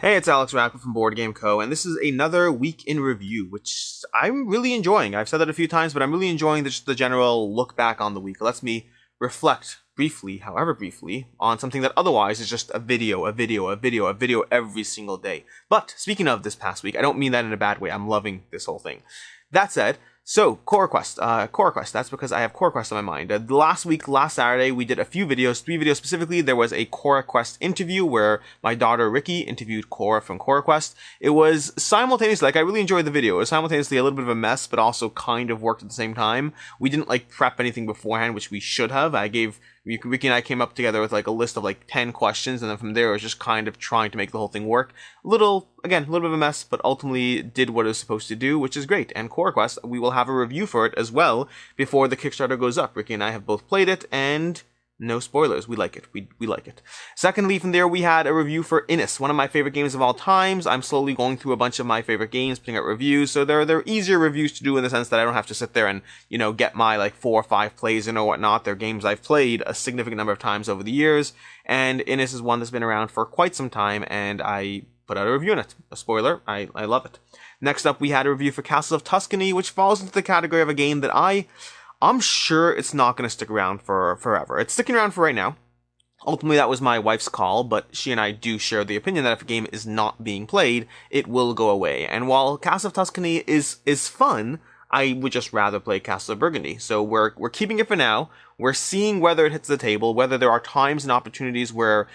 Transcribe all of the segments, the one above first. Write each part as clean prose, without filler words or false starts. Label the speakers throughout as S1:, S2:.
S1: Hey, it's Alex Rackman from BoardGameCo, and this is another week in review, which I'm really enjoying. I've said that a few times, but I'm really enjoying just the general look back on the week. It lets me reflect briefly, however briefly, on something that otherwise is just a video every single day. But speaking of this past week, I don't mean that in a bad way. I'm loving this whole thing. That said, so, Coraquest, that's because I have Coraquest on my mind. Last Saturday, we did a few videos, 3 videos specifically. There was a Coraquest interview where my daughter Ricky interviewed Cora from Coraquest. It was simultaneously, I really enjoyed the video. It was simultaneously a little bit of a mess, but also kind of worked at the same time. We didn't prep anything beforehand, which we should have. Ricky and I came up together with a list of 10 questions, and then from there it was just kind of trying to make the whole thing work. A little bit of a mess, but ultimately did what it was supposed to do, which is great. And Coraquest, we will have a review for it as well before the Kickstarter goes up. Ricky and I have both played it, and no spoilers. We like it. We like it. Secondly, from there, we had a review for Innis, one of my favorite games of all times. I'm slowly going through a bunch of my favorite games, putting out reviews, so they're easier reviews to do in the sense that I don't have to sit there and, get my 4 or 5 plays and or whatnot. They're games I've played a significant number of times over the years, and Innis is one that's been around for quite some time, and I put out a review on it. A spoiler, I love it. Next up, we had a review for Castles of Tuscany, which falls into the category of a game that I'm sure it's not going to stick around for forever. It's sticking around for right now. Ultimately, that was my wife's call, but she and I do share the opinion that if a game is not being played, it will go away. And while Castles of Tuscany is fun, I would just rather play Castle of Burgundy. So we're keeping it for now. We're seeing whether it hits the table, whether there are times and opportunities where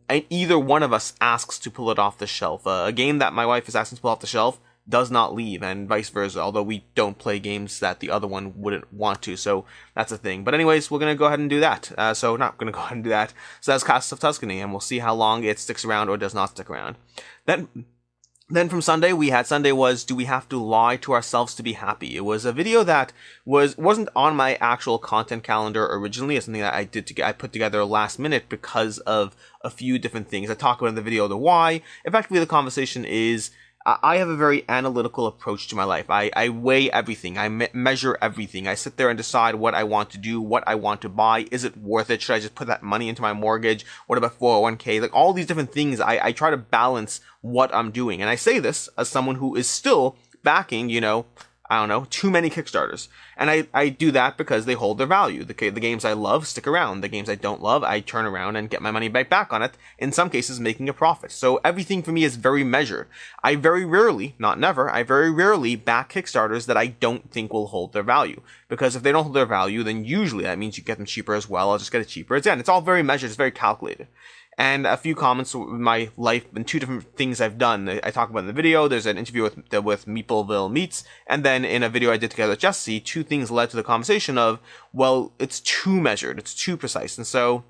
S1: either one of us asks to pull it off the shelf. A game that my wife is asking to pull off the shelf does not leave, and vice versa, although we don't play games that the other one wouldn't want to, so that's a thing. But anyways, we're going to go ahead and do that. So that's Castles of Tuscany, and we'll see how long it sticks around or does not stick around. Then from Sunday, was Do We Have to Lie to Ourselves to Be Happy? It was a video that wasn't on my actual content calendar originally. It's something that I put together last minute because of a few different things. I talk about in the video the why. Effectively, the conversation is, I have a very analytical approach to my life. I weigh everything. I measure everything. I sit there and decide what I want to do, what I want to buy. Is it worth it? Should I just put that money into my mortgage? What about 401k? All these different things. I try to balance what I'm doing. And I say this as someone who is still backing, too many Kickstarters. And I do that because they hold their value. The games I love stick around. The games I don't love, I turn around and get my money back on it, in some cases making a profit. So everything for me is very measured. I very rarely, not never, back Kickstarters that I don't think will hold their value. Because if they don't hold their value, then usually that means you get them cheaper as well. I'll just get it cheaper. It's all very measured. It's very calculated. And a few comments in my life and 2 different things I've done. I talk about in the video. There's an interview with Meepleville Meats, and then in a video I did together with Jesse, 2 things led to the conversation of, well, it's too measured, it's too precise, and so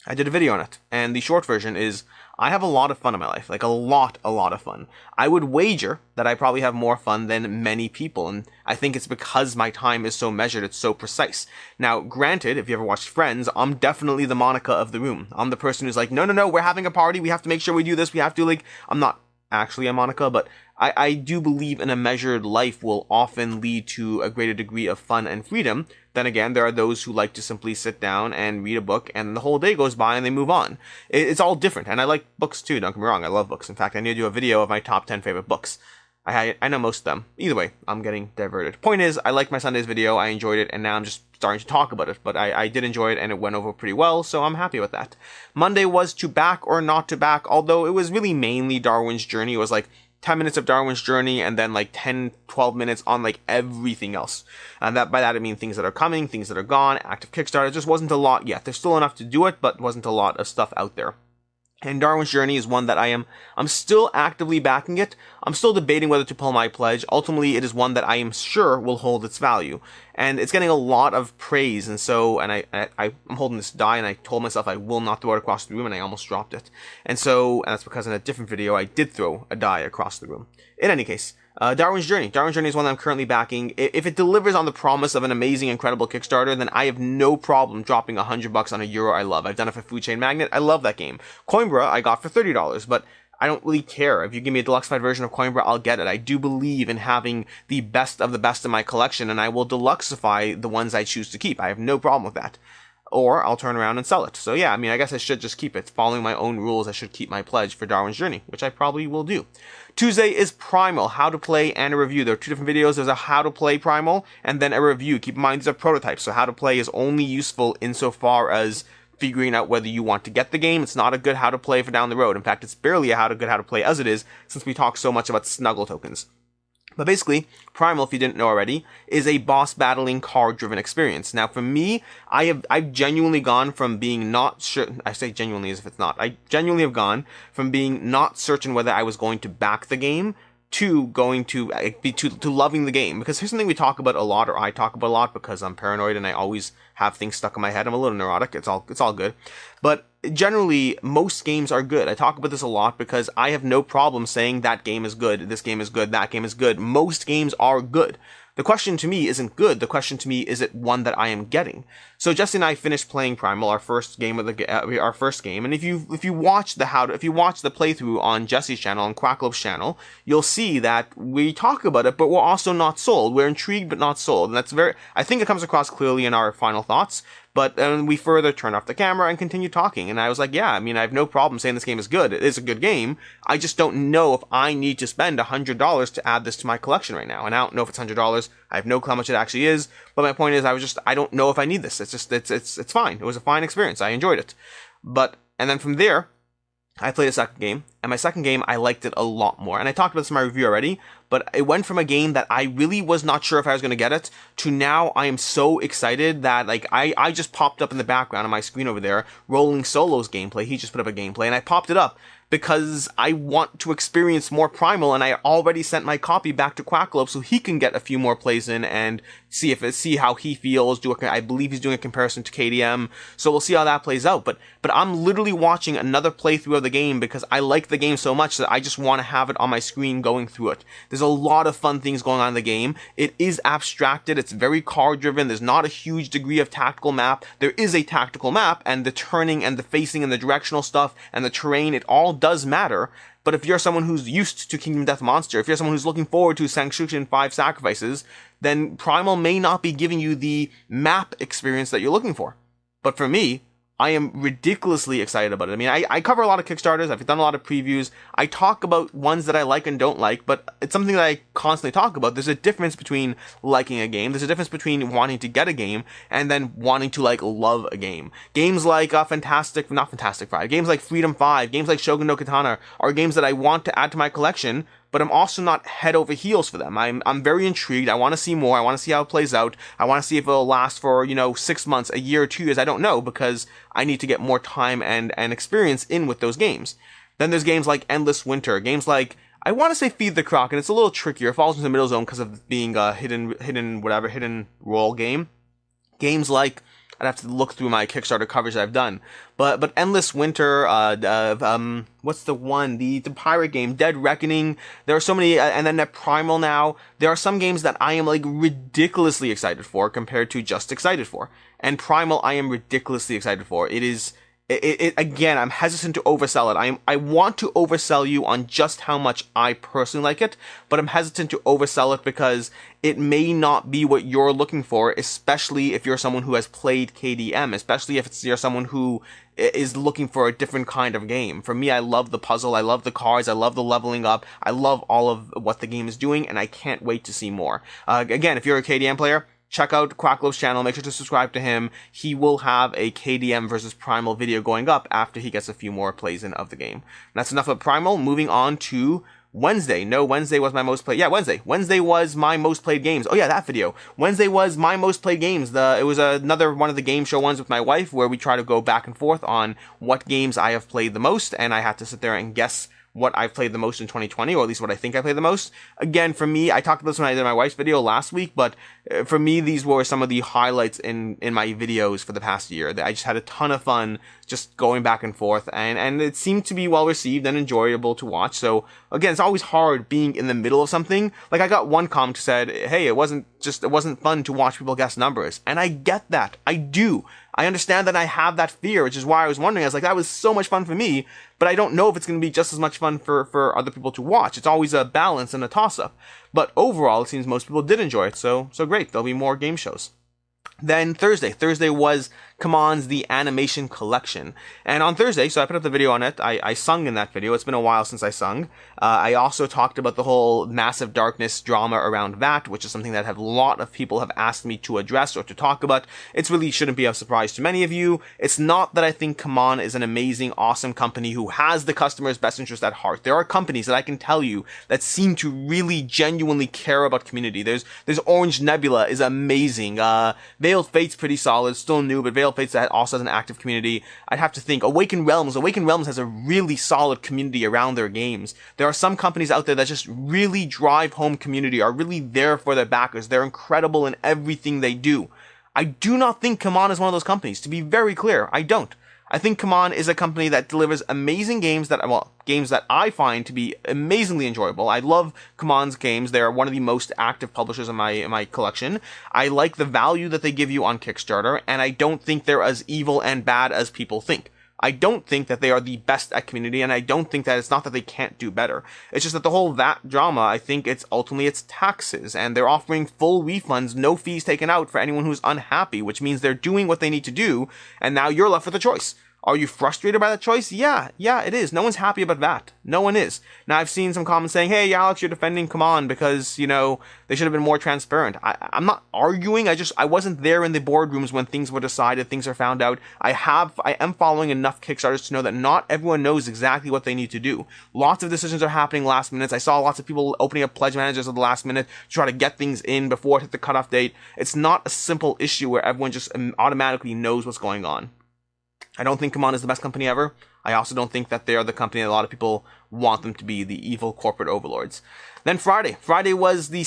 S1: I did a video on it. And the short version is, I have a lot of fun in my life, a lot of fun. I would wager that I probably have more fun than many people, and I think it's because my time is so measured, it's so precise. Now, granted, if you ever watched Friends, I'm definitely the Monica of the room. I'm the person who's no, we're having a party, we have to make sure we do this, we have to, I'm not actually a Monica, but I do believe in a measured life will often lead to a greater degree of fun and freedom. Then again, there are those who like to simply sit down and read a book, and the whole day goes by and they move on. It's all different, and I like books too, don't get me wrong, I love books. In fact, I need to do a video of my top 10 favorite books. I know most of them. Either way, I'm getting diverted. Point is, I liked my Sunday's video, I enjoyed it, and now I'm just starting to talk about it. But I did enjoy it, and it went over pretty well, so I'm happy with that. Monday was to back or not to back, although it was really mainly Darwin's Journey. It was 10 minutes of Darwin's Journey, and then 10, 12 minutes on everything else. And by that I mean things that are coming, things that are gone, active Kickstarter. Just wasn't a lot yet. There's still enough to do it, but wasn't a lot of stuff out there. And Darwin's Journey is one that I'm still actively backing it. I'm still debating whether to pull my pledge. Ultimately, it is one that I am sure will hold its value. And it's getting a lot of praise, and so, I'm holding this die, and I told myself I will not throw it across the room, and I almost dropped it. And that's because in a different video, I did throw a die across the room. In any case, Darwin's Journey. Darwin's Journey is one that I'm currently backing. If it delivers on the promise of an amazing, incredible Kickstarter, then I have no problem dropping $100 on a Euro I love. I've done it for Food Chain Magnet. I love that game. Coimbra, I got for $30, but I don't really care. If you give me a deluxified version of Coimbra, I'll get it. I do believe in having the best of the best in my collection, and I will deluxify the ones I choose to keep. I have no problem with that. or I'll turn around and sell it. So yeah, I mean, I guess I should just keep it. Following my own rules, I should keep my pledge for Darwin's Journey, which I probably will do. Tuesday is Primal, how to play and a review. There are two different videos. There's a how to play Primal and then a review. Keep in mind, these are prototypes, so how to play is only useful insofar as figuring out whether you want to get the game. It's not a good how to play for down the road. In fact, it's barely a good how to play as it is, since we talk so much about snuggle tokens. But basically, Primal, if you didn't know already, is a boss battling card-driven experience. Now, for me, I've genuinely gone from being not sure. I say genuinely as if it's not. I genuinely have gone from being not certain whether I was going to back the game to going to loving the game. Because here's something we talk about a lot, or I talk about a lot, because I'm paranoid and I always have things stuck in my head. I'm a little neurotic. It's all good. But generally, most games are good. I talk about this a lot because I have no problem saying that game is good, this game is good, that game is good. Most games are good. The question to me isn't good. The question to me is it one that I am getting. So Jesse and I finished playing Primal, our first game, and if you watch the playthrough on Jesse's channel, on Quacklope's channel, you'll see that we talk about it, but we're also not sold. We're intrigued but not sold, and I think it comes across clearly in our final thoughts. But we further turned off the camera and continued talking. And I was like, yeah, I mean, I have no problem saying this game is good. It is a good game. I just don't know if I need to spend $100 to add this to my collection right now. And I don't know if it's $100. I have no clue how much it actually is. But my point is, I don't know if I need this. It's fine. It was a fine experience. I enjoyed it. And then from there, I played a second game, and my second game, I liked it a lot more. And I talked about this in my review already, but it went from a game that I really was not sure if I was going to get it, to now I am so excited that, like, I just popped up in the background on my screen over there, Rolling Solo's gameplay. He just put up a gameplay, and I popped it up because I want to experience more Primal, and I already sent my copy back to Quacklope so he can get a few more plays in and see how he feels. I believe he's doing a comparison to KDM, so we'll see how that plays out. But I'm literally watching another playthrough of the game because I like the game so much that I just want to have it on my screen going through it. There's a lot of fun things going on in the game. It is abstracted. It's very card driven. There's not a huge degree of tactical map. There is a tactical map, and the turning and the facing and the directional stuff and the terrain, it all does matter. But if you're someone who's used to Kingdom Death Monster, if you're someone who's looking forward to Sanctuary 5 Sacrifices, then Primal may not be giving you the map experience that you're looking for. But for me, I am ridiculously excited about it. I mean, I cover a lot of Kickstarters. I've done a lot of previews. I talk about ones that I like and don't like, but it's something that I constantly talk about. There's a difference between liking a game. There's a difference between wanting to get a game and then wanting to, like, love a game. Games like not Fantastic 5, games like Freedom 5, games like Shogun no Katana are games that I want to add to my collection, but I'm also not head over heels for them. I'm very intrigued. I want to see more. I want to see how it plays out. I want to see if it'll last for, 6 months, a year, 2 years. I don't know, because I need to get more time and experience in with those games. Then there's games like Endless Winter, games like, I want to say Feed the Croc, and it's a little trickier. It falls into the middle zone because of being a hidden role game. Games like, I'd have to look through my Kickstarter coverage that I've done. But Endless Winter, what's the one? The pirate game, Dead Reckoning. There are so many, and then at Primal now. There are some games that I am, like, ridiculously excited for compared to just excited for. And Primal, I am ridiculously excited for. Again, I'm hesitant to oversell it. I want to oversell you on just how much I personally like it, but I'm hesitant to oversell it because it may not be what you're looking for, especially if you're someone who has played KDM, especially if you're someone who is looking for a different kind of game. For me, I love the puzzle, I love the cards, I love the leveling up, I love all of what the game is doing, and I can't wait to see more. Again, if you're a KDM player, check out Quacklope's channel, make sure to subscribe to him. He will have a KDM versus Primal video going up after he gets a few more plays in of the game. And that's enough of Primal. Moving on to Wednesday. No, Wednesday was my most played. Yeah, Wednesday. Wednesday was my most played games. Oh yeah, that video. Wednesday was my most played games. It was another one of the game show ones with my wife where we try to go back and forth on what games I have played the most, and I had to sit there and guess what I've played the most in 2020, or at least what I think I played the most. Again, for me, I talked about this when I did my wife's video last week, but for me, these were some of the highlights in my videos for the past year. I just had a ton of fun just going back and forth, and it seemed to be well received and enjoyable to watch. So again, it's always hard being in the middle of something. Like, I got one comment who said, hey, it wasn't fun to watch people guess numbers. And I get that. I do. I understand that I have that fear, which is why I was wondering. I was like, that was so much fun for me, but I don't know if it's going to be just as much fun for other people to watch. It's always a balance and a toss-up. But overall, it seems most people did enjoy it, so great. There'll be more game shows. Then Thursday was CMON's The Animation Collection. And on Thursday, so I put up the video on it, I sung in that video. It's been a while since I sung. I also talked about the whole Massive Darkness drama around that, which is something that a lot of people have asked me to address or to talk about. It really shouldn't be a surprise to many of you. It's not that I think CMON is an amazing, awesome company who has the customer's best interest at heart. There are companies that I can tell you that seem to really genuinely care about community. There's Orange Nebula is amazing. Veiled Fate's pretty solid, still new, but Veiled Fate's that also has an active community. I'd have to think. Awakened Realms has a really solid community around their games. There are some companies out there that just really drive home community, are really there for their backers. They're incredible in everything they do. I do not think CMON is one of those companies, to be very clear. I don't. I think CMON is a company that delivers amazing games games that I find to be amazingly enjoyable. I love CMON's games. They are one of the most active publishers in my collection. I like the value that they give you on Kickstarter, and I don't think they're as evil and bad as people think. I don't think that they are the best at community, and I don't think that it's not that they can't do better. It's just that the whole VAT drama, I think it's ultimately it's taxes, and they're offering full refunds, no fees taken out for anyone who's unhappy, which means they're doing what they need to do, and now you're left with a choice. Are you frustrated by that choice? Yeah, it is. No one's happy about that. No one is. Now, I've seen some comments saying, hey, Alex, you're defending CMON because, they should have been more transparent. I'm not arguing. I wasn't there in the boardrooms when things were decided, things are found out. I am following enough Kickstarters to know that not everyone knows exactly what they need to do. Lots of decisions are happening last minute. I saw lots of people opening up pledge managers at the last minute to try to get things in before it hit the cutoff date. It's not a simple issue where everyone just automatically knows what's going on. I don't think CMON is the best company ever. I also don't think that they are the company that a lot of people want them to be, the evil corporate overlords. Then Friday. Friday was the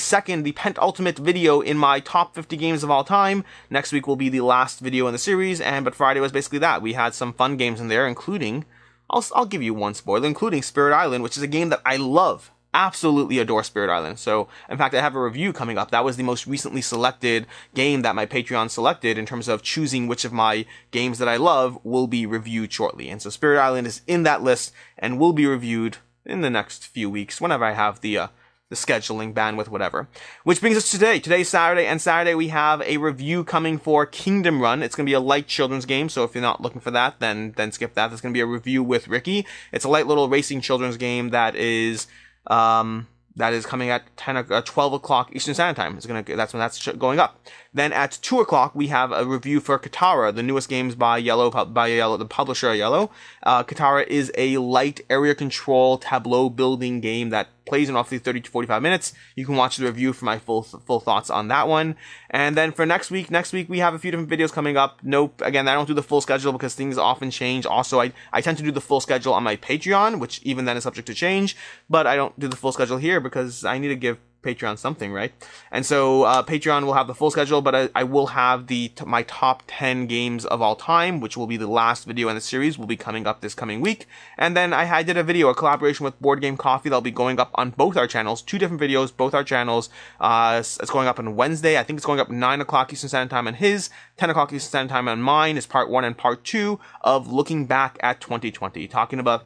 S1: penultimate video in my top 50 games of all time. Next week will be the last video in the series, but Friday was basically that. We had some fun games in there, including, I'll give you one spoiler, including Spirit Island, which is a game that I love. Absolutely adore Spirit Island. So, in fact, I have a review coming up. That was the most recently selected game that my Patreon selected in terms of choosing which of my games that I love will be reviewed shortly. And so Spirit Island is in that list and will be reviewed in the next few weeks whenever I have the scheduling, bandwidth, whatever. Which brings us to today. Today's Saturday, and Saturday we have a review coming for Kingdom Run. It's going to be a light children's game, so if you're not looking for that, then skip that. There's going to be a review with Ricky. It's a light little racing children's game that is coming at 12 o'clock Eastern Standard Time. That's when that's going up. Then at 2 o'clock, we have a review for Kitara, the newest games by the publisher Yellow. Kitara is a light area control tableau building game that plays in roughly 30 to 45 minutes. You can watch the review for my full thoughts on that one. And then for next week we have a few different videos coming up. Nope, again, I don't do the full schedule because things often change. Also, I tend to do the full schedule on my Patreon, which even then is subject to change, but I don't do the full schedule here because I need to give Patreon something, right? And so Patreon will have the full schedule, but I will have my top 10 games of all time, which will be the last video in the series, will be coming up this coming week. And then I did a collaboration with Board Game Coffee that'll be going up on both our channels, 2 different videos, both our channels. It's going up on Wednesday. I think it's going up 9 o'clock Eastern Standard Time on his, 10 o'clock Eastern Standard Time on mine. Is part 1 and part 2 of looking back at 2020, talking about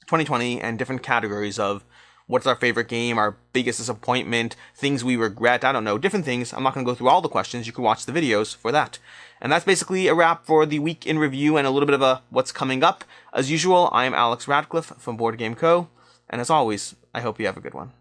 S1: 2020 and different categories of what's our favorite game, our biggest disappointment, things we regret, I don't know, different things. I'm not going to go through all the questions. You can watch the videos for that. And that's basically a wrap for the week in review and a little bit of what's coming up. As usual, I'm Alex Radcliffe from BoardGameCo, and as always, I hope you have a good one.